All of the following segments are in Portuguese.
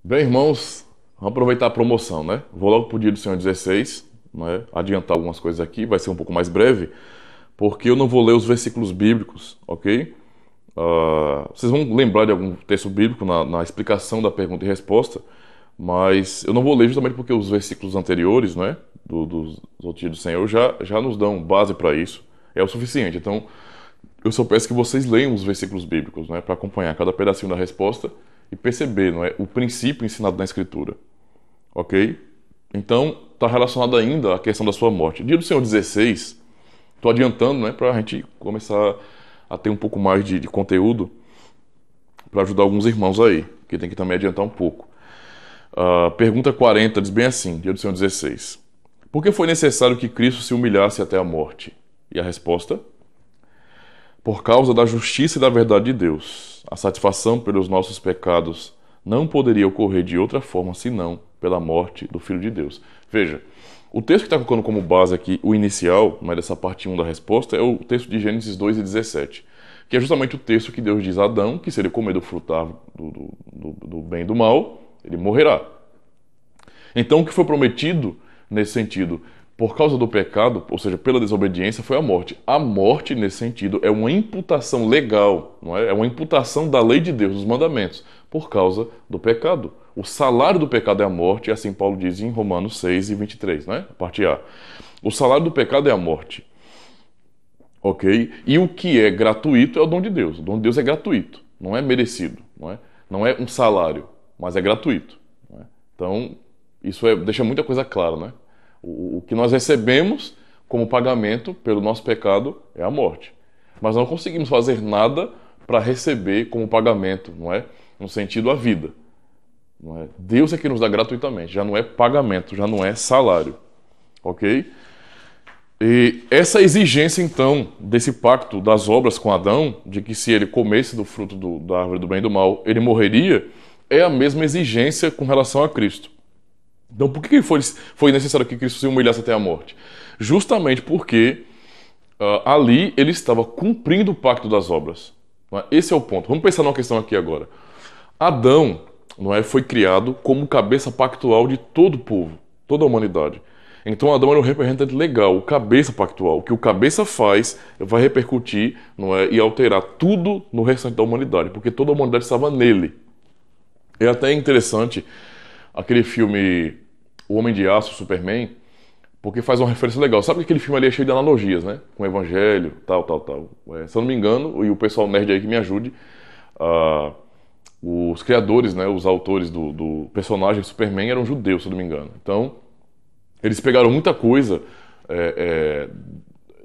Bem, irmãos, vamos aproveitar a promoção, né? Vou logo pro dia do Senhor 16, né? Adiantar algumas coisas aqui, vai ser um pouco mais breve, porque eu não vou ler os versículos bíblicos, ok? Vocês vão lembrar de algum texto bíblico na explicação da pergunta e resposta, mas eu não vou ler justamente porque os versículos anteriores, né, dos outros dias do Senhor já nos dão base para isso, é o suficiente. Então, eu só peço que vocês leiam os versículos bíblicos, né, para acompanhar cada pedacinho da resposta e perceber, não é, o princípio ensinado na Escritura, ok? Então, está relacionado ainda à questão da sua morte. Dia do Senhor 16, estou adiantando, né, para a gente começar a ter um pouco mais de conteúdo para ajudar alguns irmãos aí, que tem que também adiantar um pouco. Pergunta 40 diz bem assim, dia do Senhor 16. Por que foi necessário que Cristo se humilhasse até a morte? E a resposta? Por causa da justiça e da verdade de Deus. A satisfação pelos nossos pecados não poderia ocorrer de outra forma senão pela morte do Filho de Deus. Veja, o texto que está colocando como base aqui, o inicial, mas dessa parte 1 da resposta, é o texto de Gênesis 2:17, que é justamente o texto que Deus diz a Adão que se ele comer do fruto do bem e do mal, ele morrerá. Então o que foi prometido nesse sentido, por causa do pecado, ou seja, pela desobediência, foi a morte. A morte, nesse sentido, é uma imputação legal, não é? É uma imputação da lei de Deus, dos mandamentos, por causa do pecado. O salário do pecado é a morte, assim Paulo diz em Romanos 6:23, né? Parte A. O salário do pecado é a morte. Ok? E o que é gratuito é o dom de Deus. O dom de Deus é gratuito, não é merecido, não é? Não é um salário, mas é gratuito. Não é? Então, isso deixa muita coisa clara, né? O que nós recebemos como pagamento pelo nosso pecado é a morte. Mas não conseguimos fazer nada para receber como pagamento, não é? No sentido a vida. Não é? Deus é que nos dá gratuitamente, já não é pagamento, já não é salário. Ok? E essa exigência, então, desse pacto das obras com Adão, de que se ele comesse do fruto da árvore do bem e do mal, ele morreria, é a mesma exigência com relação a Cristo. Então, por que foi necessário que Cristo se humilhasse até a morte? Justamente porque ali ele estava cumprindo o pacto das obras. Não é? Esse é o ponto. Vamos pensar numa questão aqui agora. Adão, não é, foi criado como cabeça pactual de todo o povo, toda a humanidade. Então Adão era o representante legal, o cabeça pactual. O que o cabeça faz vai repercutir, não é, e alterar tudo no restante da humanidade, porque toda a humanidade estava nele. É até interessante aquele filme O Homem de Aço, Superman, porque faz uma referência legal. Sabe que aquele filme ali é cheio de analogias, né? Com o Evangelho, tal. Se eu não me engano, e o pessoal nerd aí que me ajude, os criadores, né, os autores do personagem Superman eram judeus, se eu não me engano. Então, eles pegaram muita coisa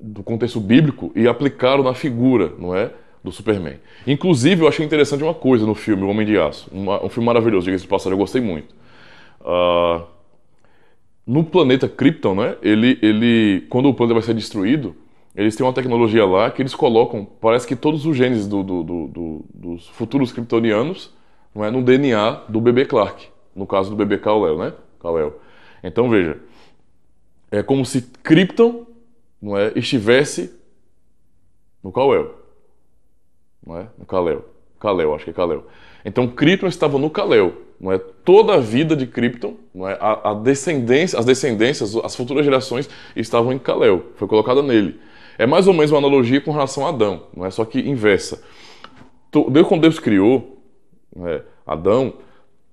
do contexto bíblico e aplicaram na figura, não é? Do Superman. Inclusive, eu achei interessante uma coisa no filme O Homem de Aço. Um filme maravilhoso, diga-se de passagem, eu gostei muito. No planeta Krypton, né? Quando o planeta vai ser destruído, eles têm uma tecnologia lá que eles colocam, parece que todos os genes dos futuros kryptonianos, não é, no DNA do bebê Clark. No caso do bebê Kal-El, né? Kal-El. Então, veja, é como se Krypton, não é, estivesse no Kal-El. Não é? No Kal-El. Kal-El, acho que é Kal-El. Então, Krypton estava no Kal-El. Não é? Toda a vida de Krypton, não é? As descendências, as futuras gerações estavam em Kal-El. Foi colocada nele. É mais ou menos uma analogia com relação a Adão, não é? Só que inversa. Quando Deus criou, não é, Adão,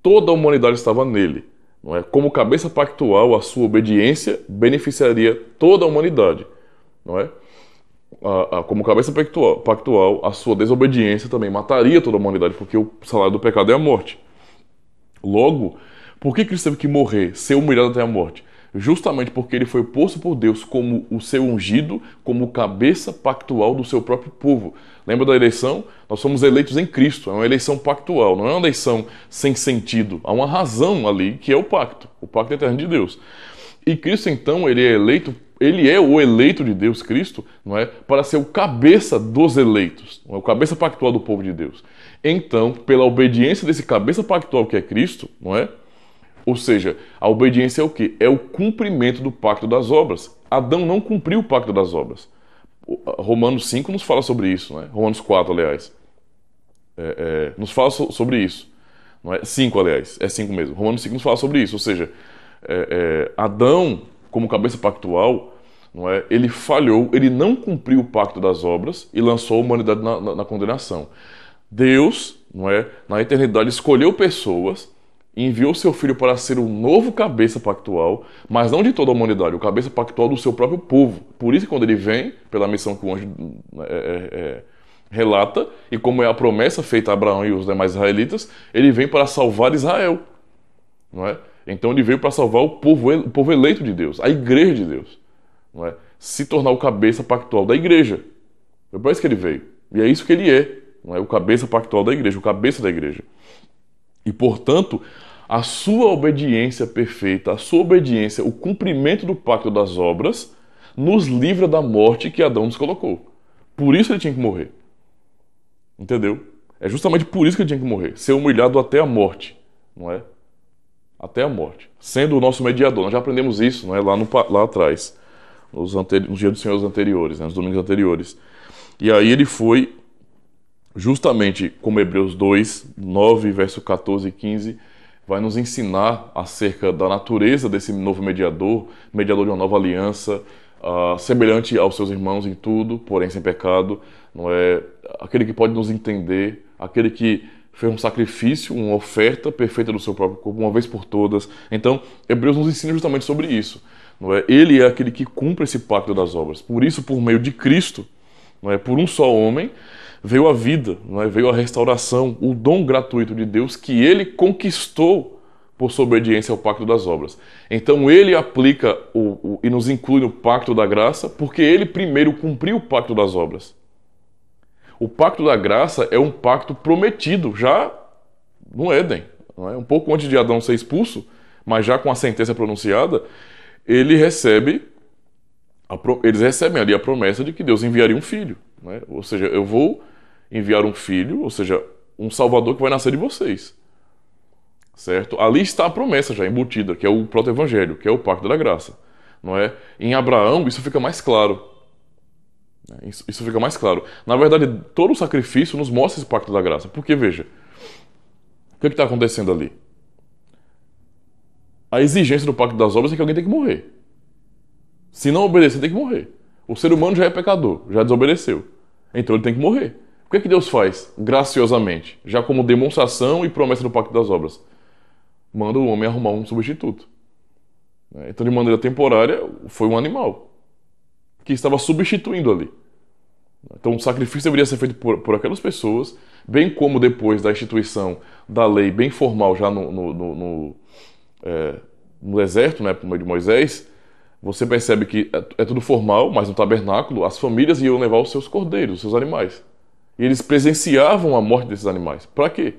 toda a humanidade estava nele. Não é? Como cabeça pactual, a sua obediência beneficiaria toda a humanidade. Não é? Como cabeça pactual, a sua desobediência também mataria toda a humanidade, porque o salário do pecado é a morte. Logo, por que Cristo teve que morrer, ser humilhado até a morte? Justamente porque ele foi posto por Deus como o seu ungido, como cabeça pactual do seu próprio povo. Lembra da eleição? Nós somos eleitos em Cristo, é uma eleição pactual, não é uma eleição sem sentido. Há uma razão ali, que é o pacto eterno de Deus. E Cristo, então, ele é o eleito de Deus, Cristo, não é, para ser o cabeça dos eleitos, não é, o cabeça pactual do povo de Deus. Então, pela obediência desse cabeça pactual que é Cristo, não é? Ou seja, a obediência é o quê? É o cumprimento do pacto das obras. Adão não cumpriu o pacto das obras. Romanos 5 nos fala sobre isso, né? Romanos 4, aliás. Nos fala sobre isso. Não é? 5, aliás. É 5 mesmo. Romanos 5 nos fala sobre isso. Ou seja, Adão, como cabeça pactual, não é? Ele falhou, ele não cumpriu o pacto das obras e lançou a humanidade na condenação. Deus, não é? Na eternidade, escolheu pessoas e enviou seu filho para ser o novo cabeça pactual, mas não de toda a humanidade, o cabeça pactual do seu próprio povo. Por isso que quando ele vem, pela missão que o anjo relata, e como é a promessa feita a Abraão e os demais israelitas, ele vem para salvar Israel, não é? Então ele veio para salvar o povo eleito de Deus, a igreja de Deus, não é? Se tornar o cabeça pactual da igreja. É para isso que ele veio. E é isso que ele é, não é? O cabeça pactual da igreja, o cabeça da igreja. E, portanto, a sua obediência perfeita, a sua obediência, o cumprimento do pacto das obras, nos livra da morte que Adão nos colocou. Por isso ele tinha que morrer. Entendeu? É justamente por isso que ele tinha que morrer. Ser humilhado até a morte, não é? Até a morte. Sendo o nosso mediador. Nós já aprendemos isso, não é? Lá atrás. Nos dias dos Senhores anteriores, né? Nos domingos anteriores. E aí ele foi, justamente como Hebreus 2, 9, verso 14 e 15, vai nos ensinar acerca da natureza desse novo mediador, mediador de uma nova aliança, semelhante aos seus irmãos em tudo, porém sem pecado, não é? Aquele que pode nos entender, aquele que fez um sacrifício, uma oferta perfeita do seu próprio corpo, uma vez por todas. Então, Hebreus nos ensina justamente sobre isso, não é? Ele é aquele que cumpre esse pacto das obras. Por isso, por meio de Cristo, não é? Por um só homem, veio a vida, não é? Veio a restauração, o dom gratuito de Deus que ele conquistou por sua obediência ao pacto das obras. Então ele aplica e nos inclui no pacto da graça, porque ele primeiro cumpriu o pacto das obras. O pacto da graça é um pacto prometido já no Éden, não é? Um pouco antes de Adão ser expulso, mas já com a sentença pronunciada, eles recebem ali a promessa de que Deus enviaria um filho, não é? Ou seja, eu vou enviar um filho, ou seja, um salvador que vai nascer de vocês. Certo? Ali está a promessa já embutida, que é o proto-evangelho, que é o pacto da graça, não é? Em Abraão isso fica mais claro. Isso fica mais claro. Na verdade, todo o sacrifício nos mostra esse pacto da graça. Porque, veja, o que está acontecendo ali? A exigência do pacto das obras é que alguém tem que morrer. Se não obedecer, tem que morrer. O ser humano já é pecador, já desobedeceu. Então ele tem que morrer. O que Deus faz? Graciosamente, já como demonstração e promessa do pacto das obras, manda o homem arrumar um substituto. Então, de maneira temporária, foi um animal que estava substituindo ali. Então, o sacrifício deveria ser feito por aquelas pessoas, bem como depois da instituição da lei bem formal já no deserto, né, por meio de Moisés. Você percebe que é tudo formal, mas no tabernáculo as famílias iam levar os seus cordeiros, os seus animais. E eles presenciavam a morte desses animais. Para quê?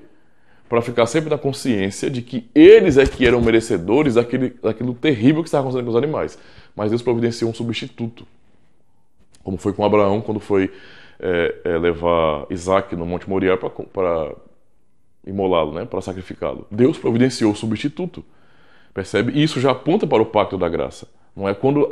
Para ficar sempre na consciência de que eles é que eram merecedores daquilo terrível que estava acontecendo com os animais. Mas Deus providenciou um substituto. Como foi com Abraão quando foi levar Isaac no Monte Moriá para imolá-lo, né, para sacrificá-lo. Deus providenciou o substituto. Percebe? E isso já aponta para o pacto da graça. Não é quando,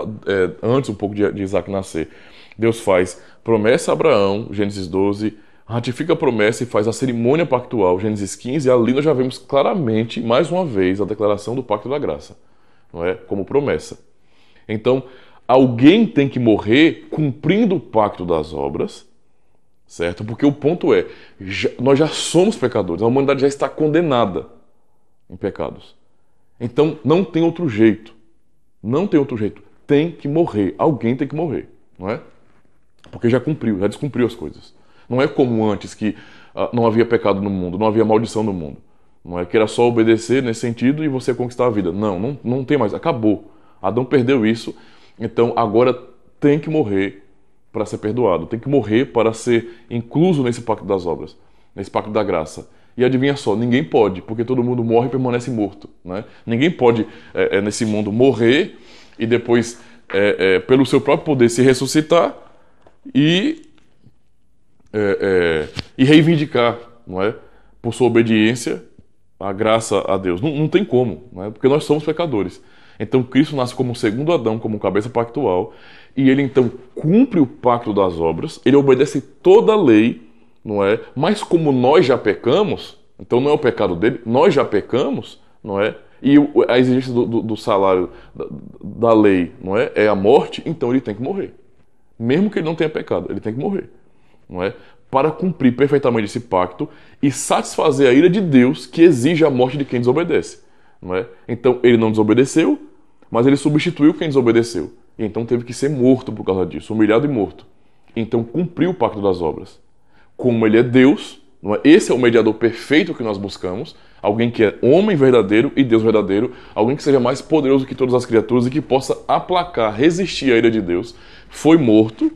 antes um pouco de Isaac nascer, Deus faz promessa a Abraão, Gênesis 12, ratifica a promessa e faz a cerimônia pactual, Gênesis 15, e ali nós já vemos claramente, mais uma vez, a declaração do pacto da graça, não é? Como promessa. Então, alguém tem que morrer cumprindo o pacto das obras, certo? Porque o ponto é, nós já somos pecadores, a humanidade já está condenada em pecados. Então, não tem outro jeito. Não tem outro jeito. Tem que morrer. Alguém tem que morrer, não é? Porque já cumpriu, já descumpriu as coisas. Não é como antes, que não havia pecado no mundo, não havia maldição no mundo. Não é que era só obedecer nesse sentido e você conquistar a vida. Não tem mais. Acabou. Adão perdeu isso. Então agora tem que morrer para ser perdoado. Tem que morrer para ser incluso nesse pacto das obras, nesse pacto da graça. E adivinha só, ninguém pode, porque todo mundo morre e permanece morto, né? Ninguém pode, nesse mundo, morrer e depois, pelo seu próprio poder, se ressuscitar e reivindicar, não é? Por sua obediência, a graça a Deus. Não tem como, não é? Porque nós somos pecadores. Então Cristo nasce como o segundo Adão, como cabeça pactual, e ele então cumpre o pacto das obras, ele obedece toda a lei, não é? Mas como nós já pecamos, Então não é o pecado dele, nós já pecamos, não é? E a exigência do salário da lei, não é? É a morte, então ele tem que morrer. Mesmo que ele não tenha pecado, ele tem que morrer, não é? Para cumprir perfeitamente esse pacto e satisfazer a ira de Deus que exige a morte de quem desobedece, não é? Então ele não desobedeceu, mas ele substituiu quem desobedeceu. E então teve que ser morto por causa disso, humilhado e morto. Então cumpriu o pacto das obras. Como ele é Deus, não é? Esse é o mediador perfeito que nós buscamos, alguém que é homem verdadeiro e Deus verdadeiro, alguém que seja mais poderoso que todas as criaturas e que possa aplacar, resistir à ira de Deus, foi morto,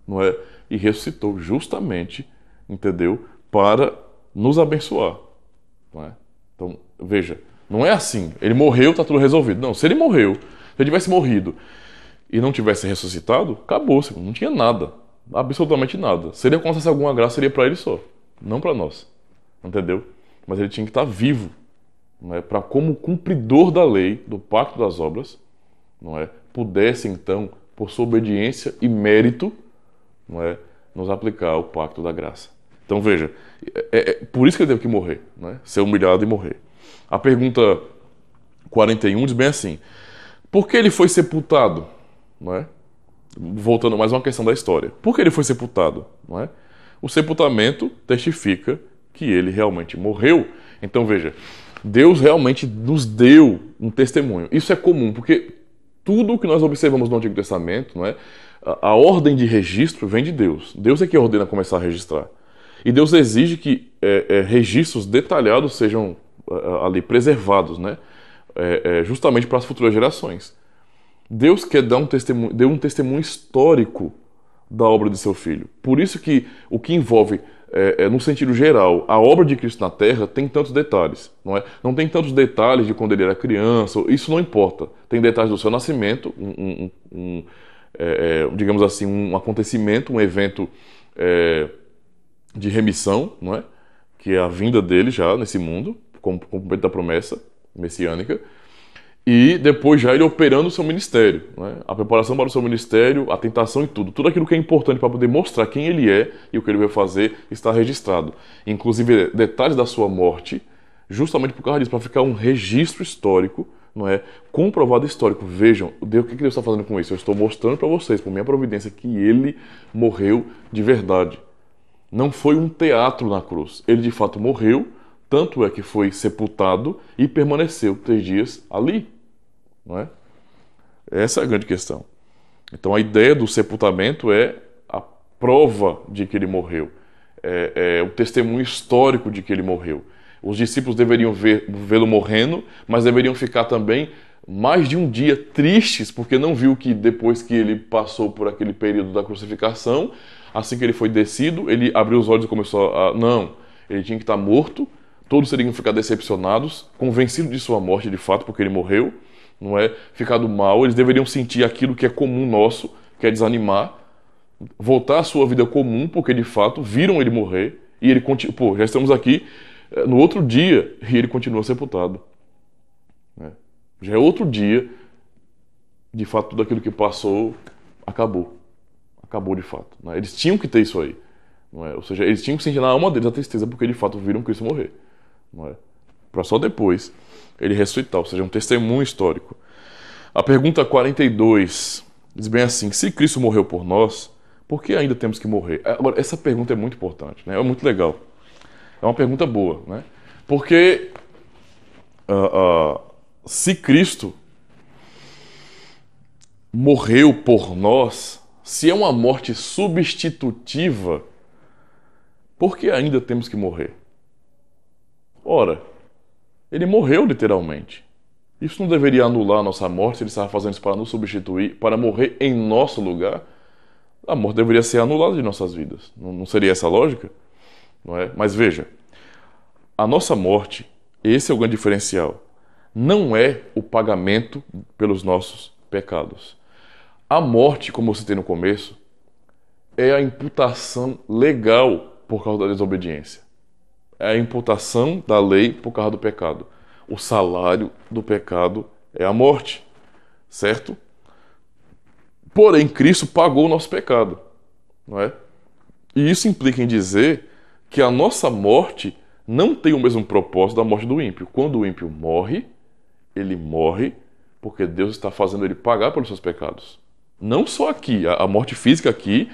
não é? E ressuscitou justamente, entendeu? Para nos abençoar, não é? Então, veja, não é assim, ele morreu, está tudo resolvido. Não, se ele morreu, se ele tivesse morrido e não tivesse ressuscitado, acabou, não tinha nada, absolutamente nada. Se ele alcançasse alguma graça, seria para ele só, não para nós, entendeu? Mas ele tinha que estar vivo, não é? Para como cumpridor da lei, do pacto das obras, não é? Pudesse então, por sua obediência e mérito, não é? Nos aplicar o pacto da graça. Então veja, por isso que ele teve que morrer, não é? Ser humilhado e morrer. A pergunta 41 diz bem assim: por que ele foi sepultado? Não é? Voltando mais uma questão da história. Por que ele foi sepultado? Não é? O sepultamento testifica que ele realmente morreu. Então veja, Deus realmente nos deu um testemunho. Isso é comum, porque tudo o que nós observamos no Antigo Testamento, não é? A ordem de registro vem de Deus. Deus é que ordena começar a registrar. E Deus exige que registros detalhados sejam ali preservados, né? Justamente para as futuras gerações. Deus quer dar deu um testemunho histórico da obra de seu Filho. Por isso que o que envolve, no sentido geral, a obra de Cristo na Terra tem tantos detalhes, não é? Não tem tantos detalhes de quando ele era criança, isso não importa. Tem detalhes do seu nascimento, digamos assim, um acontecimento, um evento de remissão, não é? Que é a vinda dele já nesse mundo, como cumprimento da promessa messiânica. E depois já ele operando o seu ministério, né? A preparação para o seu ministério, a tentação e tudo. Tudo aquilo que é importante para poder mostrar quem ele é e o que ele vai fazer está registrado. Inclusive detalhes da sua morte, justamente por causa disso, para ficar um registro histórico, não é? Comprovado histórico. Vejam, o que Deus está fazendo com isso? Eu estou mostrando para vocês, por minha providência, que ele morreu de verdade. Não foi um teatro na cruz. Ele de fato morreu, tanto é que foi sepultado e permaneceu 3 dias ali. Não é? Essa é a grande questão. Então a ideia do sepultamento é a prova de que ele morreu. É o testemunho histórico de que ele morreu. Os discípulos deveriam vê-lo morrendo, mas deveriam ficar também mais de um dia tristes, porque não viu que depois que ele passou por aquele período da crucificação, assim que ele foi descido, ele abriu os olhos e começou a... Não, ele tinha que estar morto, todos teriam que ficar decepcionados, convencidos de sua morte de fato, porque ele morreu, não é? Ficado mal, eles deveriam sentir aquilo que é comum nosso, que é desanimar, voltar à sua vida comum, porque de fato viram ele morrer, e ele continua... Pô, já estamos aqui no outro dia, e ele continua sepultado. Né? Já é outro dia, de fato, tudo aquilo que passou acabou. Acabou de fato. Né? Eles tinham que ter isso aí. Não é? Ou seja, eles tinham que sentir na alma deles a tristeza porque de fato viram Cristo morrer. Não é? Para só depois ele ressuscitar, ou seja, um testemunho histórico. A pergunta 42 diz bem assim: se Cristo morreu por nós, por que ainda temos que morrer? Agora, essa pergunta é muito importante, né? É muito legal. É uma pergunta boa, né? Porque se Cristo morreu por nós, se é uma morte substitutiva, por que ainda temos que morrer? Ora, ele morreu literalmente. Isso não deveria anular a nossa morte se ele estava fazendo isso para nos substituir, para morrer em nosso lugar? A morte deveria ser anulada de nossas vidas. Não seria essa a lógica? Não é? Mas veja, a nossa morte, esse é o grande diferencial, não é o pagamento pelos nossos pecados. A morte, como eu citei no começo, é a imputação legal por causa da desobediência. É a imputação da lei por causa do pecado. O salário do pecado é a morte, certo? Porém, Cristo pagou o nosso pecado, não é? E isso implica em dizer que a nossa morte não tem o mesmo propósito da morte do ímpio. Quando o ímpio morre, ele morre porque Deus está fazendo ele pagar pelos seus pecados. Não só aqui, a morte física aqui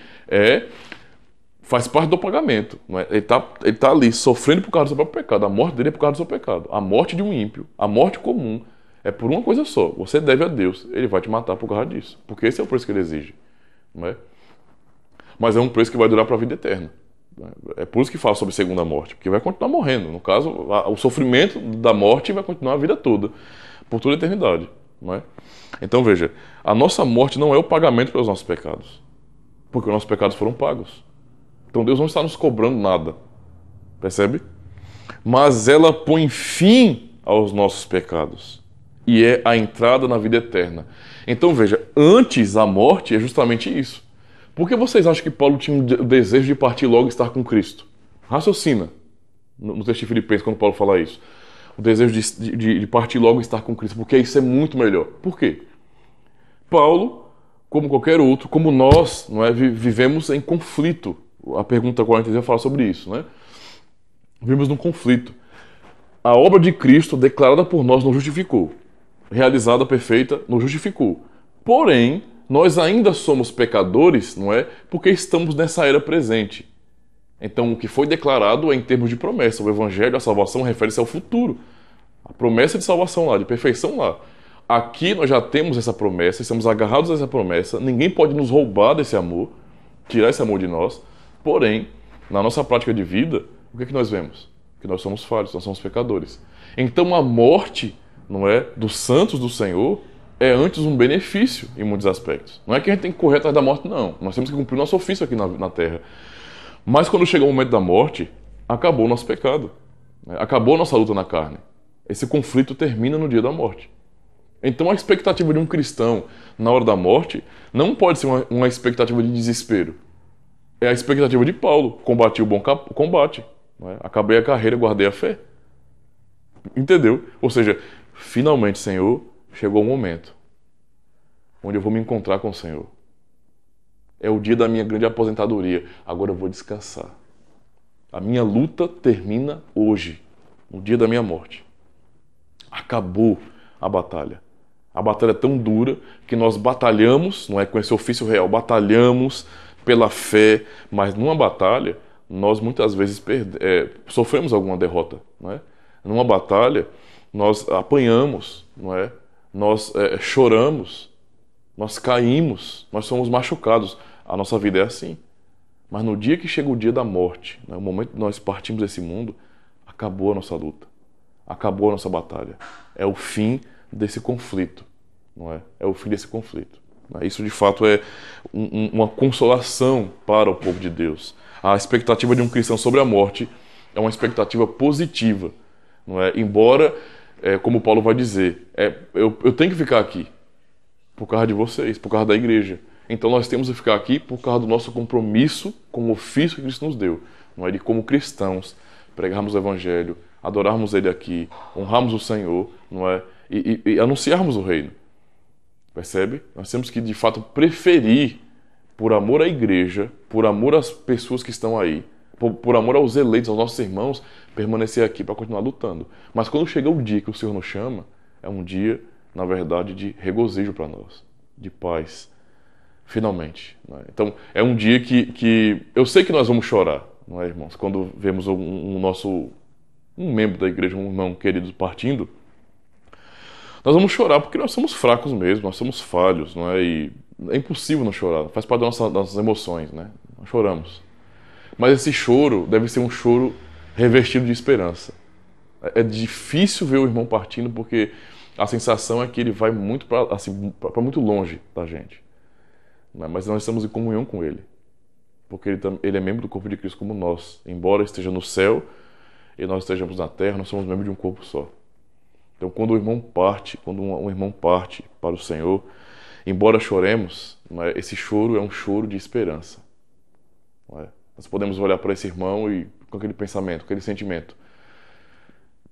faz parte do pagamento. Não é? Ele tá ali sofrendo por causa do seu próprio pecado. A morte dele é por causa do seu pecado. A morte de um ímpio, a morte comum, é por uma coisa só. Você deve a Deus. Ele vai te matar por causa disso. Porque esse é o preço que ele exige. Não é? Mas é um preço que vai durar para a vida eterna. É por isso que fala sobre segunda morte. Porque vai continuar morrendo. No caso, o sofrimento da morte vai continuar a vida toda. Por toda a eternidade. Não é? Então veja, a nossa morte não é o pagamento pelos nossos pecados. Porque os nossos pecados foram pagos. Então Deus não está nos cobrando nada. Percebe? Mas ela põe fim aos nossos pecados. E é a entrada na vida eterna. Então veja, antes a morte é justamente isso. Por que vocês acham que Paulo tinha o desejo de partir logo e estar com Cristo? Raciocina no texto de Filipenses quando Paulo fala isso. O desejo de partir logo e estar com Cristo. Porque isso é muito melhor. Por quê? Paulo, como qualquer outro, como nós, não é, vivemos em conflito. A pergunta 43 fala sobre isso, né? Vivemos num conflito. A obra de Cristo, declarada por nós, nos justificou. Realizada, perfeita, nos justificou. Porém, nós ainda somos pecadores, não é? Porque estamos nessa era presente. Então, o que foi declarado é em termos de promessa. O Evangelho, a salvação, refere-se ao futuro. A promessa de salvação lá, de perfeição lá. Aqui nós já temos essa promessa, estamos agarrados a essa promessa. Ninguém pode nos roubar desse amor, tirar esse amor de nós. Porém, na nossa prática de vida, o que é que nós vemos? Que nós somos falhos, nós somos pecadores. Então a morte, não é, dos santos do Senhor é antes um benefício em muitos aspectos. Não é que a gente tem que correr atrás da morte, não. Nós temos que cumprir o nosso ofício aqui na terra. Mas quando chega o momento da morte, acabou o nosso pecado. Acabou a nossa luta na carne. Esse conflito termina no dia da morte. Então a expectativa de um cristão na hora da morte não pode ser uma expectativa de desespero. É a expectativa de Paulo. Combati o bom combate. Não é? Acabei a carreira, guardei a fé. Entendeu? Ou seja, finalmente, Senhor, chegou o momento onde eu vou me encontrar com o Senhor. É o dia da minha grande aposentadoria. Agora eu vou descansar. A minha luta termina hoje, no dia da minha morte. Acabou a batalha. A batalha é tão dura que nós batalhamos, não é com esse ofício real, batalhamos pela fé, mas numa batalha nós muitas vezes sofremos alguma derrota, não é? Numa batalha nós apanhamos, não é? Nós choramos, nós caímos, nós somos machucados. A nossa vida é assim. Mas no dia que chega o dia da morte, né, o momento que nós partimos desse mundo, acabou a nossa luta, acabou a nossa batalha. É o fim desse conflito, não é? É o fim desse conflito. Isso de fato é uma consolação para o povo de Deus. A expectativa de um cristão sobre a morte é uma expectativa positiva, não é? Embora, como Paulo vai dizer, eu tenho que ficar aqui por causa de vocês, por causa da igreja. Então nós temos que ficar aqui por causa do nosso compromisso com o ofício que Cristo nos deu, não é? De como cristãos pregarmos o Evangelho, adorarmos Ele aqui, honrarmos o Senhor, não é? E anunciarmos o reino. Percebe? Nós temos que, de fato, preferir, por amor à igreja, por amor às pessoas que estão aí, por amor aos eleitos, aos nossos irmãos, permanecer aqui para continuar lutando. Mas quando chega o dia que o Senhor nos chama, é um dia, na verdade, de regozijo para nós, de paz, finalmente. Não é? Então, é um dia que eu sei que nós vamos chorar, não é, irmãos? Quando vemos um membro da igreja, um irmão querido partindo, nós vamos chorar porque nós somos fracos mesmo, nós somos falhos, não é? E é impossível não chorar, faz parte das nossas emoções, né? Nós choramos. Mas esse choro deve ser um choro revestido de esperança. É difícil ver o irmão partindo porque a sensação é que ele vai muito para muito longe da gente. Mas nós estamos em comunhão com ele, porque ele é membro do corpo de Cristo como nós. Embora esteja no céu e nós estejamos na terra, nós somos membros de um corpo só. Então, quando o irmão parte, quando um irmão parte para o Senhor, embora choremos, esse choro é um choro de esperança. Nós podemos olhar para esse irmão e com aquele pensamento, aquele sentimento.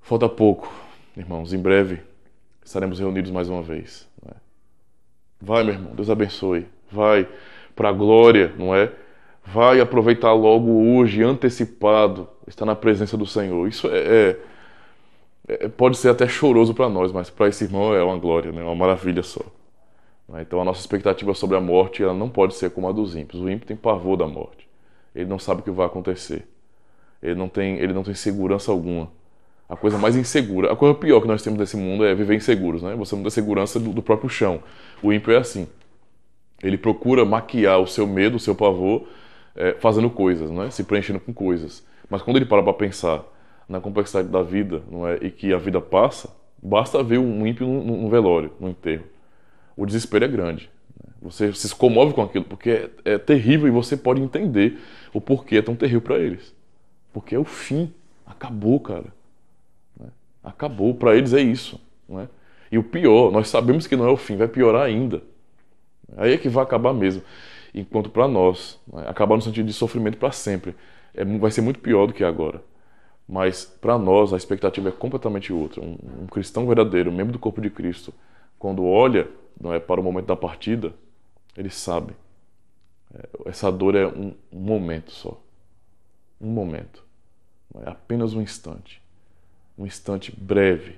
Falta pouco, irmãos, em breve estaremos reunidos mais uma vez. Vai, meu irmão, Deus abençoe. Vai para a glória, não é? vai aproveitar logo hoje, antecipado, estar na presença do Senhor. Isso pode ser até choroso para nós, mas para esse irmão é uma glória, né? Uma maravilha só. Então a nossa expectativa sobre a morte, ela não pode ser como a dos ímpios. O ímpio tem pavor da morte. Ele não sabe o que vai acontecer. Ele não tem segurança alguma. A coisa mais insegura, a coisa pior que nós temos nesse mundo é viver inseguros, né? Você não tem segurança do próprio chão. O ímpio é assim. Ele procura maquiar o seu medo, o seu pavor, fazendo coisas, né? Se preenchendo com coisas. Mas quando ele para pensar na complexidade da vida, não é? E que a vida passa, basta ver um ímpio no velório, no enterro. O desespero é grande. Você se comove com aquilo, porque é terrível e você pode entender o porquê é tão terrível para eles. Porque é o fim. Acabou, cara. Acabou. Para eles é isso. Não é? E o pior, nós sabemos que não é o fim, vai piorar ainda. Aí é que vai acabar mesmo. Enquanto para nós, acabar no sentido de sofrimento para sempre, vai ser muito pior do que agora. Mas para nós a expectativa é completamente outra. Um cristão verdadeiro, membro do corpo de Cristo, quando olha, não é, para o momento da partida, ele sabe. Essa dor é um momento só. Um momento. Não é apenas um instante. Um instante breve,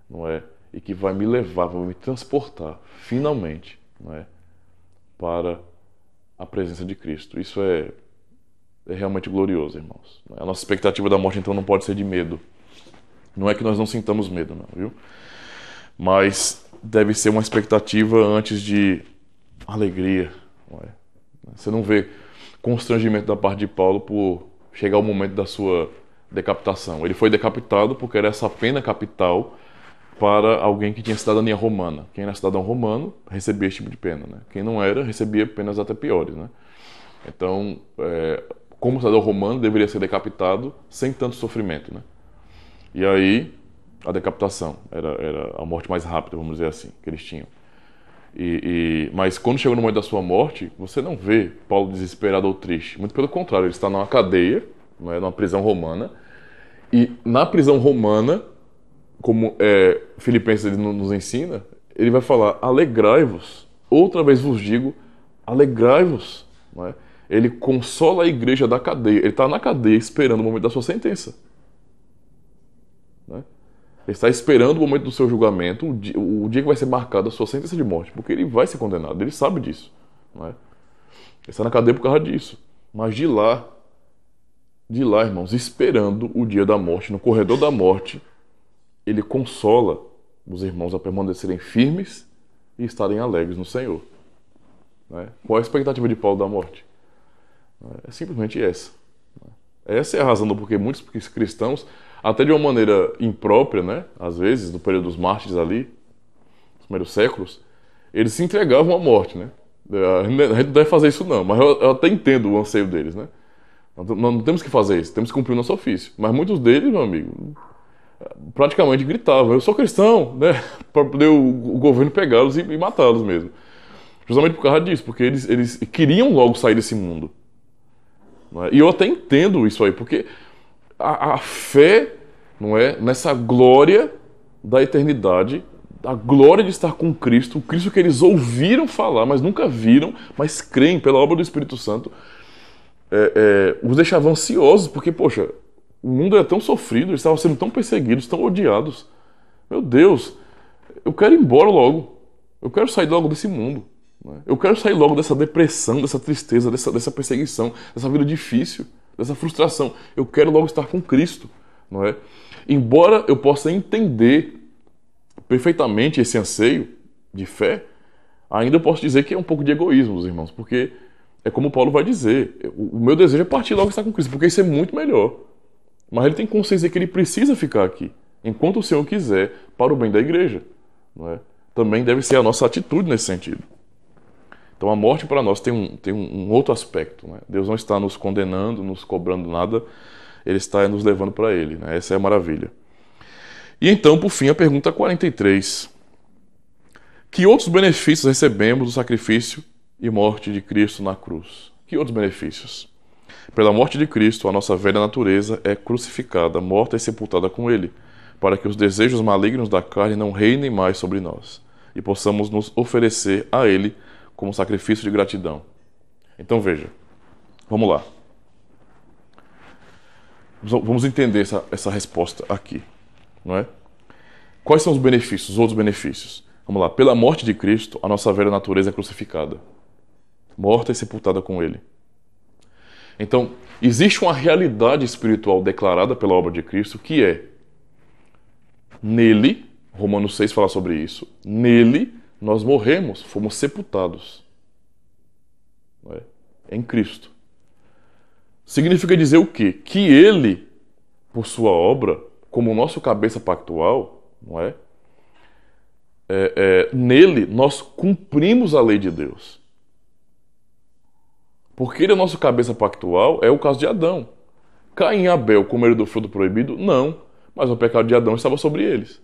não é? E que vai me levar, vai me transportar, finalmente, não é? Para a presença de Cristo. Isso é realmente glorioso, irmãos. A nossa expectativa da morte, então, não pode ser de medo. Não é que nós não sintamos medo, não, viu? Mas deve ser uma expectativa antes de alegria. Não é? Você não vê constrangimento da parte de Paulo por chegar o momento da sua decapitação. Ele foi decapitado porque era essa pena capital para alguém que tinha cidadania romana. Quem era cidadão romano recebia esse tipo de pena, né? Quem não era, recebia penas até piores, né? Então, como cidadão romano, deveria ser decapitado sem tanto sofrimento, né? E aí, a decapitação era a morte mais rápida, vamos dizer assim, que eles tinham. Mas quando chegou no momento da sua morte, você não vê Paulo desesperado ou triste. Muito pelo contrário, ele está numa cadeia, não é, numa prisão romana. E na prisão romana, como Filipenses ele nos ensina, ele vai falar: alegrai-vos. Outra vez vos digo, alegrai-vos. Não é? Ele consola a igreja da cadeia. Ele está na cadeia esperando o momento da sua sentença. Não é? Ele está esperando o momento do seu julgamento, o dia que vai ser marcado a sua sentença de morte, porque ele vai ser condenado, ele sabe disso. Não é? Ele está na cadeia por causa disso. Mas de lá, irmãos, esperando o dia da morte, no corredor da morte, ele consola os irmãos a permanecerem firmes e estarem alegres no Senhor. Não é? Qual é a expectativa de Paulo da morte? É simplesmente essa. Essa é a razão do porquê muitos cristãos, até de uma maneira imprópria, né, às vezes, no período dos mártires ali, nos primeiros séculos, eles se entregavam à morte, né? A gente não deve fazer isso não, mas eu até entendo o anseio deles, né? Nós não temos que fazer isso, temos que cumprir o nosso ofício. Mas muitos deles, meu amigo, praticamente gritavam: eu sou cristão, né? Para poder o governo pegá-los e matá-los mesmo. Justamente por causa disso, porque eles queriam logo sair desse mundo. Não é? E eu até entendo isso aí, porque a fé, não é, nessa glória da eternidade, a glória de estar com Cristo, o Cristo que eles ouviram falar, mas nunca viram, mas creem pela obra do Espírito Santo, os deixava ansiosos, porque, poxa, o mundo era tão sofrido, eles estavam sendo tão perseguidos, tão odiados. Meu Deus, eu quero ir embora logo. Eu quero sair logo desse mundo. Né? Eu quero sair logo dessa depressão, dessa tristeza, dessa perseguição, dessa vida difícil, dessa frustração. Eu quero logo estar com Cristo. Não é? Embora eu possa entender perfeitamente esse anseio de fé, ainda eu posso dizer que é um pouco de egoísmo, os irmãos, porque é como Paulo vai dizer: o meu desejo é partir logo e estar com Cristo, porque isso é muito melhor. Mas ele tem consciência que ele precisa ficar aqui, enquanto o Senhor quiser, para o bem da igreja. Não é? Também deve ser a nossa atitude nesse sentido. Então a morte para nós tem um outro aspecto. Né? Deus não está nos condenando, nos cobrando nada, Ele está nos levando para Ele. Né? Essa é a maravilha. E então, por fim, a pergunta 43. Que outros benefícios recebemos do sacrifício e morte de Cristo na cruz? Que outros benefícios? Pela morte de Cristo, a nossa velha natureza é crucificada, morta e sepultada com Ele, para que os desejos malignos da carne não reinem mais sobre nós, e possamos nos oferecer a Ele como sacrifício de gratidão. Então veja, Vamos lá. Vamos entender essa resposta aqui, não é? Quais são os benefícios, os outros benefícios? Vamos lá. Pela morte de Cristo, a nossa velha natureza é crucificada, morta e sepultada com Ele. Então, existe uma realidade espiritual declarada pela obra de Cristo, que é, nele, Romanos 6 fala sobre isso, nele nós morremos, fomos sepultados. Não é? Em Cristo. Significa dizer o quê? Que Ele, por sua obra, como o nosso cabeça pactual, não é? Nele nós cumprimos a lei de Deus. Porque ele é o nosso cabeça pactual, é o caso de Adão. Caim e Abel comeram do fruto proibido? Não. Mas o pecado de Adão estava sobre eles.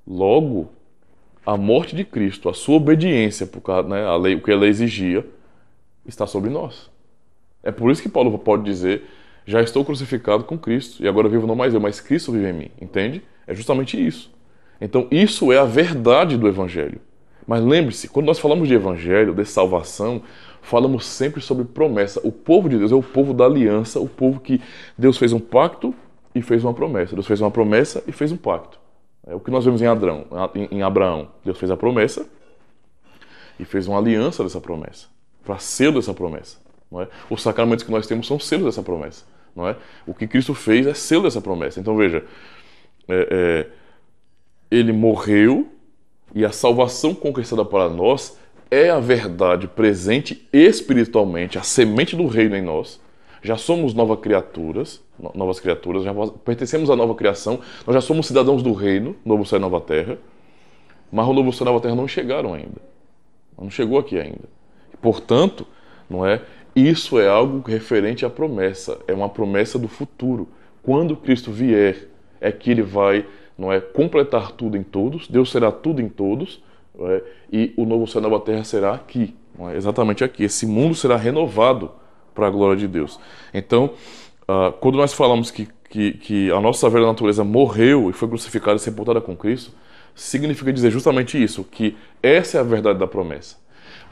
Logo, a morte de Cristo, a sua obediência, né, a lei, o que a lei exigia, está sobre nós. É por isso que Paulo pode dizer, já estou crucificado com Cristo, e agora vivo não mais eu, mas Cristo vive em mim. Entende? É justamente isso. Então, isso é a verdade do Evangelho. Mas lembre-se, quando nós falamos de Evangelho, de salvação, falamos sempre sobre promessa. O povo de Deus é o povo da aliança, o povo que Deus fez um pacto e fez uma promessa. Deus fez uma promessa e fez um pacto. É o que nós vemos em Abraão. Deus fez a promessa e fez uma aliança dessa promessa, para selo dessa promessa. Não é? Os sacramentos que nós temos são selos dessa promessa. Não é? O que Cristo fez é selo dessa promessa. Então veja, Ele morreu e a salvação conquistada para nós é a verdade presente espiritualmente, a semente do reino em nós. Já somos novas criaturas, já pertencemos à nova criação, nós já somos cidadãos do reino, novo céu e nova terra, mas o novo céu e nova terra não chegaram ainda. Não chegou aqui ainda. Portanto, não é? Isso é algo referente à promessa, é uma promessa do futuro. Quando Cristo vier, é que Ele vai, não é, completar tudo em todos, Deus será tudo em todos, não é? E o novo céu e a nova terra será aqui, não é? Exatamente aqui. Esse mundo será renovado para a glória de Deus. Então, quando nós falamos que a nossa velha natureza morreu e foi crucificada e sepultada com Cristo, significa dizer justamente isso, que essa é a verdade da promessa.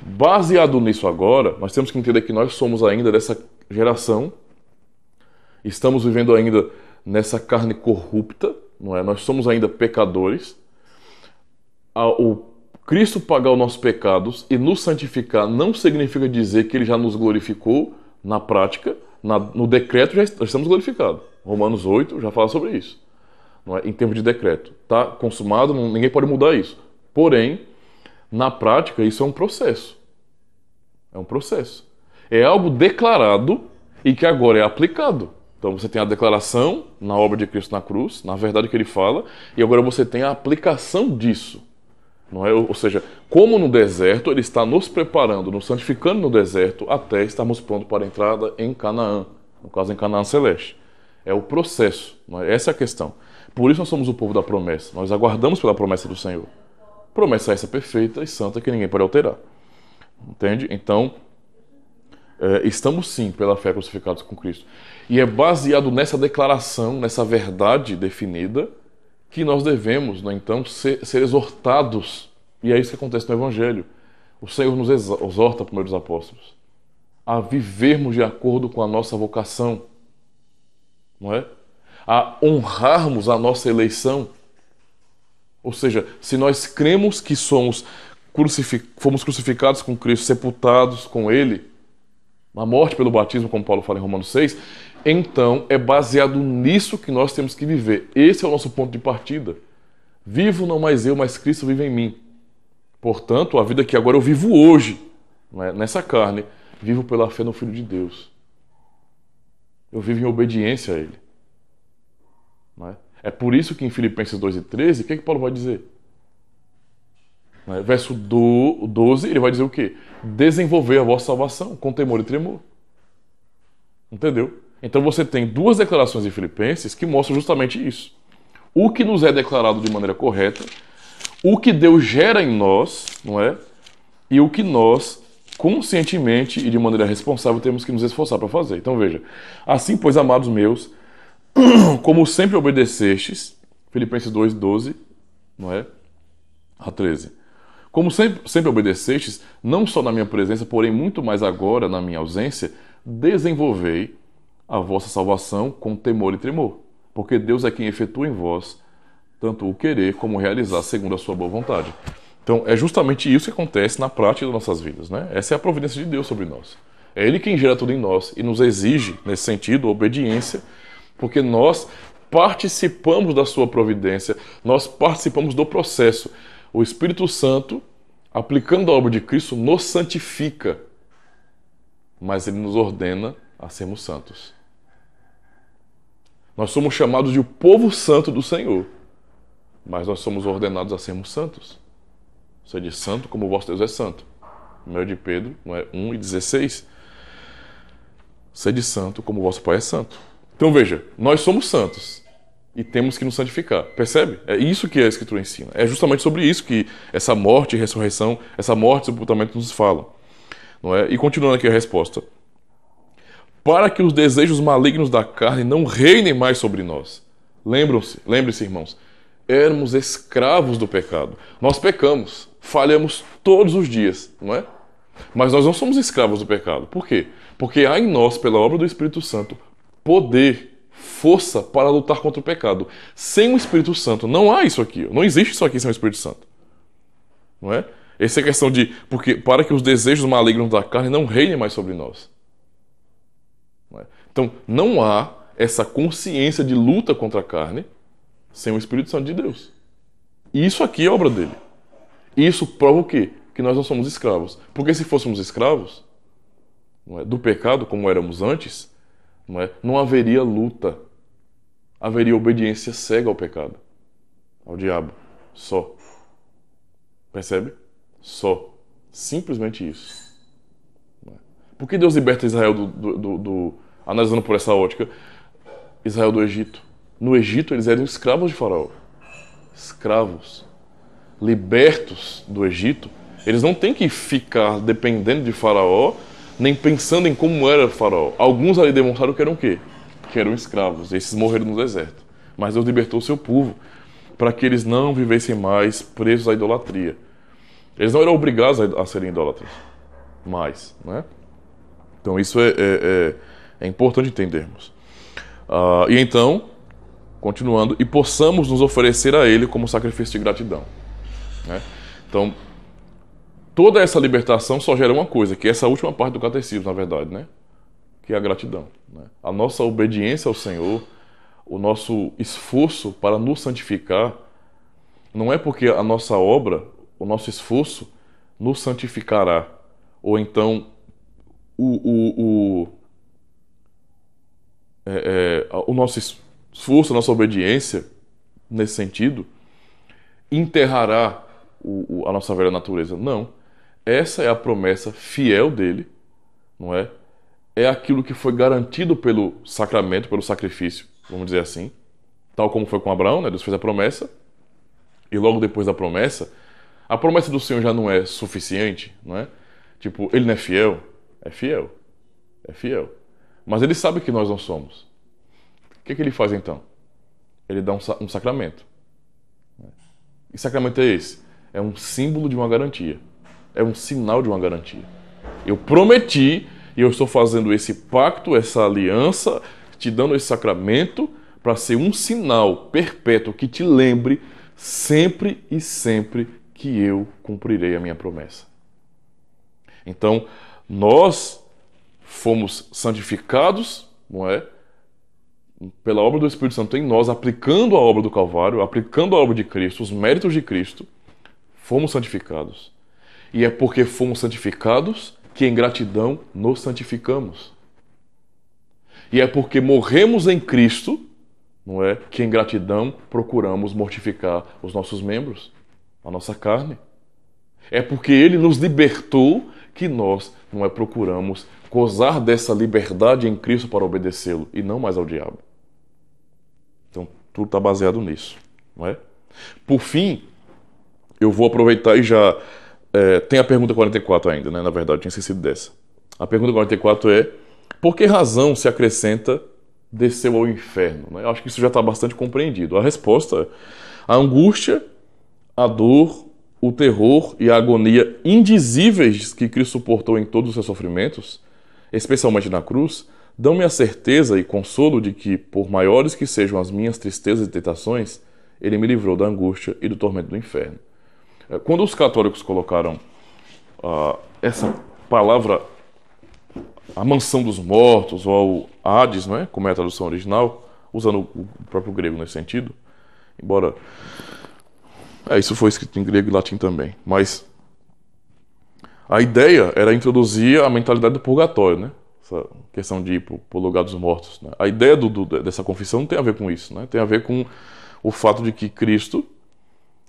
Baseado nisso agora, nós temos que entender que nós somos ainda dessa geração, estamos vivendo ainda nessa carne corrupta, não é? Nós somos ainda pecadores. O Cristo pagar os nossos pecados e nos santificar não significa dizer que Ele já nos glorificou na prática, no decreto já estamos glorificados. Romanos 8 já fala sobre isso, não é? Em termos de decreto. Está consumado, ninguém pode mudar isso. Porém, na prática, isso é um processo. É um processo. É algo declarado e que agora é aplicado. Então você tem a declaração na obra de Cristo na cruz, na verdade que Ele fala, e agora você tem a aplicação disso. Não é? Ou seja, como no deserto, Ele está nos preparando, nos santificando no deserto, até estarmos prontos para a entrada em Canaã. No caso, em Canaã Celeste. É o processo. Não é? Essa é a questão. Por isso nós somos o povo da promessa. Nós aguardamos pela promessa do Senhor. Promessa essa perfeita e santa que ninguém pode alterar. Entende? Então, estamos sim, pela fé, crucificados com Cristo. E é baseado nessa declaração, nessa verdade definida, que nós devemos, né, então, ser exortados. E é isso que acontece no Evangelho. O Senhor nos exorta, por meio dos apóstolos, a vivermos de acordo com a nossa vocação, não é? A honrarmos a nossa eleição. Ou seja, se nós cremos que fomos crucificados com Cristo, sepultados com Ele, na morte pelo batismo, como Paulo fala em Romanos 6, então é baseado nisso que nós temos que viver. Esse é o nosso ponto de partida. Vivo não mais eu, mas Cristo vive em mim. Portanto, a vida que agora eu vivo hoje, né, nessa carne, vivo pela fé no Filho de Deus. Eu vivo em obediência a Ele. Não é? É por isso que em Filipenses 2:13, o que Paulo vai dizer? Verso 12, ele vai dizer o quê? Desenvolver a vossa salvação com temor e tremor. Entendeu? Então você tem duas declarações em Filipenses que mostram justamente isso. O que nos é declarado de maneira correta, o que Deus gera em nós, não é? E o que nós, conscientemente e de maneira responsável, temos que nos esforçar para fazer. Então veja, assim, pois, amados meus, como sempre obedecestes, Filipenses 2:12, não é? A 13. Como sempre obedecestes, não só na minha presença, porém muito mais agora na minha ausência, desenvolvei a vossa salvação com temor e tremor, porque Deus é quem efetua em vós tanto o querer como o realizar segundo a sua boa vontade. Então, é justamente isso que acontece na prática das nossas vidas, né? Essa é a providência de Deus sobre nós. É Ele quem gera tudo em nós e nos exige, nesse sentido, obediência, porque nós participamos da sua providência, nós participamos do processo. O Espírito Santo, aplicando a obra de Cristo, nos santifica, mas Ele nos ordena a sermos santos. Nós somos chamados de o povo santo do Senhor, mas nós somos ordenados a sermos santos. Sede santo como o vosso Deus é santo. 1 de Pedro, 1:16. Sede santo como o vosso Pai é santo. Então veja, nós somos santos e temos que nos santificar. Percebe? É isso que a Escritura ensina. É justamente sobre isso que essa morte e ressurreição, essa morte e sepultamento nos falam. Não é? E continuando aqui a resposta. Para que os desejos malignos da carne não reinem mais sobre nós. Lembre-se, irmãos, éramos escravos do pecado. Nós pecamos, falhamos todos os dias, não é? Mas nós não somos escravos do pecado. Por quê? Porque há em nós, pela obra do Espírito Santo, poder, força para lutar contra o pecado. Sem o Espírito Santo, não há isso aqui. Não existe isso aqui sem o Espírito Santo. Não é? Essa é a questão de... para que os desejos malignos da carne não reinem mais sobre nós. Não é? Então, não há essa consciência de luta contra a carne sem o Espírito Santo de Deus. E isso aqui é obra dele. Isso prova o quê? Que nós não somos escravos. Porque se fôssemos escravos, não é, do pecado, como éramos antes, não haveria luta. Haveria obediência cega ao pecado, ao diabo. Só. Percebe? Só. Simplesmente isso. Por que Deus liberta Israel analisando por essa ótica, Israel do Egito? No Egito eles eram escravos de Faraó. Escravos. Libertos do Egito, eles não têm que ficar dependendo de Faraó, nem pensando em como era Faraó. Alguns ali demonstraram que eram o quê? Que eram escravos. Esses morreram no deserto. Mas Deus libertou o seu povo para que eles não vivessem mais presos à idolatria. Eles não eram obrigados a serem idólatras. Mais, né? Então isso é importante entendermos. E então, continuando, e possamos nos oferecer a Ele como sacrifício de gratidão. Né? Então, toda essa libertação só gera uma coisa, que é essa última parte do catecismo, na verdade, né? Que é a gratidão. Né? A nossa obediência ao Senhor, o nosso esforço para nos santificar, não é porque a nossa obra, o nosso esforço, nos santificará, ou então o nosso esforço, a nossa obediência, nesse sentido, enterrará a nossa velha natureza. Não. Essa é a promessa fiel dele, não é? É aquilo que foi garantido pelo sacramento, pelo sacrifício, vamos dizer assim. Tal como foi com Abraão, né? Deus fez a promessa, e logo depois da promessa, a promessa do Senhor já não é suficiente, não é? Tipo, ele não é fiel? É fiel. É fiel. Mas ele sabe que nós não somos. O que ele faz então? Ele dá um sacramento. Que sacramento é esse? É um símbolo de uma garantia. É um sinal de uma garantia. Eu prometi e eu estou fazendo esse pacto, essa aliança, te dando esse sacramento para ser um sinal perpétuo que te lembre sempre e sempre que eu cumprirei a minha promessa. Então, nós fomos santificados, não é? Pela obra do Espírito Santo em nós, aplicando a obra do Calvário, aplicando a obra de Cristo, os méritos de Cristo, fomos santificados. E é porque fomos santificados que em gratidão nos santificamos. E é porque morremos em Cristo, não é, que em gratidão procuramos mortificar os nossos membros, a nossa carne. É porque Ele nos libertou que nós, não é, procuramos gozar dessa liberdade em Cristo para obedecê-lo e não mais ao diabo. Então, tudo está baseado nisso, não é? Por fim, eu vou aproveitar e já... tem a pergunta 44 ainda, né? Na verdade, eu tinha esquecido dessa. A pergunta 44 é: por que razão se acrescenta desceu ao inferno? Né? Eu acho que isso já está bastante compreendido. A resposta é: a angústia, a dor, o terror e a agonia indizíveis que Cristo suportou em todos os seus sofrimentos especialmente na cruz, dão-me a certeza e consolo de que, por maiores que sejam as minhas tristezas e tentações, ele me livrou da angústia e do tormento do inferno. Quando os católicos colocaram essa palavra, a mansão dos mortos, ou Hades, não é? Como é a tradução original, usando o próprio grego nesse sentido, embora isso foi escrito em grego e latim também, mas a ideia era introduzir a mentalidade do purgatório, né? Essa questão de ir para o lugar dos mortos, né? A ideia dessa confissão não tem a ver com isso, né? Tem a ver com o fato de que Cristo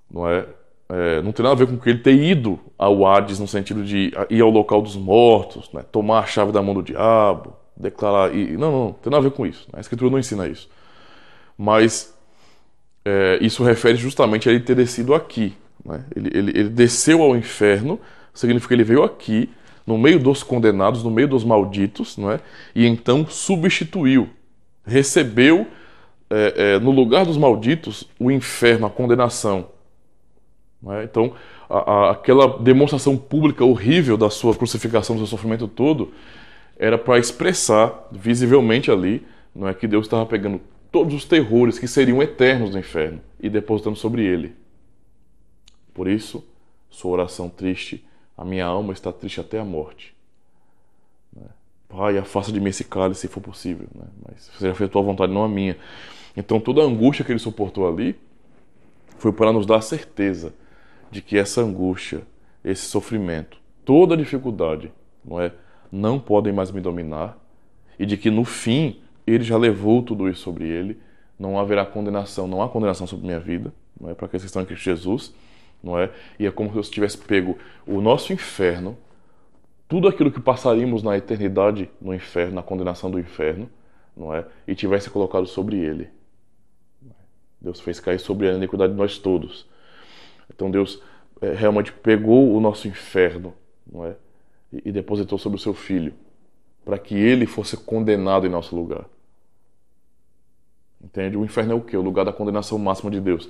não tem nada a ver com que ele ter ido ao Hades no sentido de ir ao local dos mortos, né? Tomar a chave da mão do diabo, declarar... Não tem nada a ver com isso, né? A Escritura não ensina isso. Mas isso refere justamente a ele ter descido aqui, né? Ele desceu ao inferno, significa que ele veio aqui, no meio dos condenados, no meio dos malditos, não é? E então substituiu, recebeu no lugar dos malditos o inferno, a condenação. Não é? Então, aquela demonstração pública horrível da sua crucificação, do seu sofrimento todo, era para expressar visivelmente ali, não é, que Deus estava pegando todos os terrores que seriam eternos do inferno e depositando sobre ele. Por isso, sua oração triste, a minha alma está triste até a morte. Pai, afasta de mim esse cálice, se for possível, né? Mas seja feita a tua vontade, não a minha. Então, toda a angústia que ele suportou ali foi para nos dar a certeza de que essa angústia, esse sofrimento, toda a dificuldade, não podem mais me dominar, e de que no fim ele já levou tudo isso sobre ele, não haverá condenação, não há condenação sobre minha vida, para aqueles que estão em Cristo Jesus, e é como se eu tivesse pego o nosso inferno, tudo aquilo que passaríamos na eternidade no inferno, na condenação do inferno, e tivesse colocado sobre ele. Deus fez cair sobre a iniquidade de nós todos. Então Deus realmente pegou o nosso inferno, e depositou sobre o seu Filho, para que ele fosse condenado em nosso lugar. Entende? O inferno é o quê? O lugar da condenação máxima de Deus.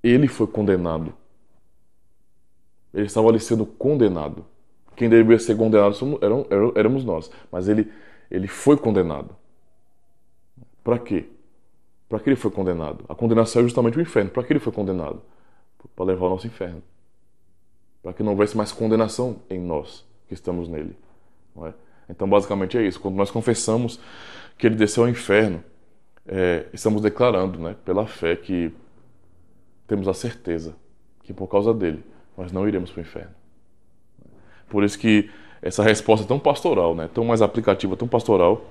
Ele foi condenado. Ele estava ali sendo condenado. Quem deveria ser condenado éramos nós. Mas ele foi condenado. Para quê? Para que ele foi condenado? A condenação é justamente o inferno. Para que ele foi condenado? Para levar o nosso inferno. Para que não houvesse mais condenação em nós que estamos nele. Então, basicamente é isso. Quando nós confessamos que ele desceu ao inferno, estamos declarando, pela fé, que temos a certeza que por causa dele nós não iremos para o inferno. Por isso que essa resposta é tão pastoral, tão mais aplicativa, tão pastoral,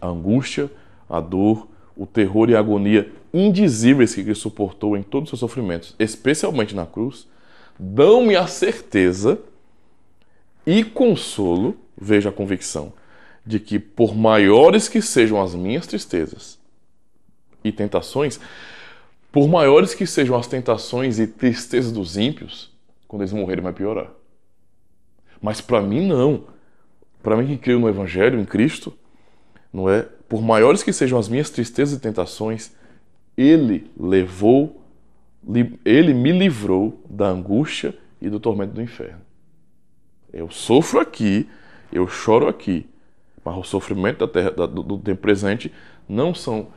a angústia, a dor, o terror e a agonia indizíveis que ele suportou em todos os seus sofrimentos, especialmente na cruz, dão-me a certeza e consolo, veja a convicção, de que por maiores que sejam as minhas tristezas e tentações, por maiores que sejam as tentações e tristezas dos ímpios, quando eles morrerem vai piorar. Mas para mim não. Para mim que creio no Evangelho, em Cristo, por maiores que sejam as minhas tristezas e tentações, Ele me livrou da angústia e do tormento do inferno. Eu sofro aqui, eu choro aqui, mas o sofrimento da terra, do tempo presente não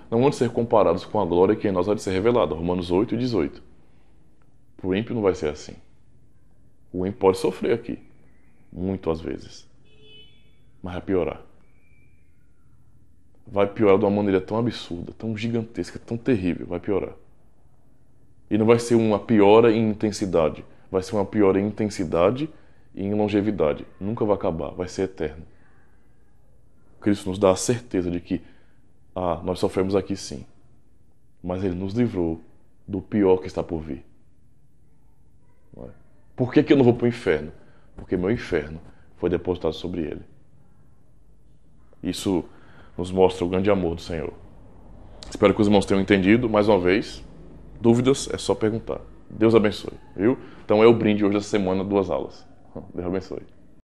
vão ser comparados com a glória que em nós há de ser revelada. Romanos 8 e 18. Para o ímpio não vai ser assim. O ímpio pode sofrer aqui, muito às vezes, mas vai piorar. Vai piorar de uma maneira tão absurda, tão gigantesca, tão terrível, vai piorar. E não vai ser uma piora em intensidade, vai ser uma piora em intensidade e em longevidade. Nunca vai acabar, vai ser eterno. Cristo nos dá a certeza de que nós sofremos aqui sim, mas Ele nos livrou do pior que está por vir. Por que eu não vou para o inferno? Porque meu inferno foi depositado sobre Ele. Isso nos mostra o grande amor do Senhor. Espero que os irmãos tenham entendido. Mais uma vez, dúvidas é só perguntar. Deus abençoe, viu? Então é o brinde hoje da semana, 2 aulas. Deus abençoe.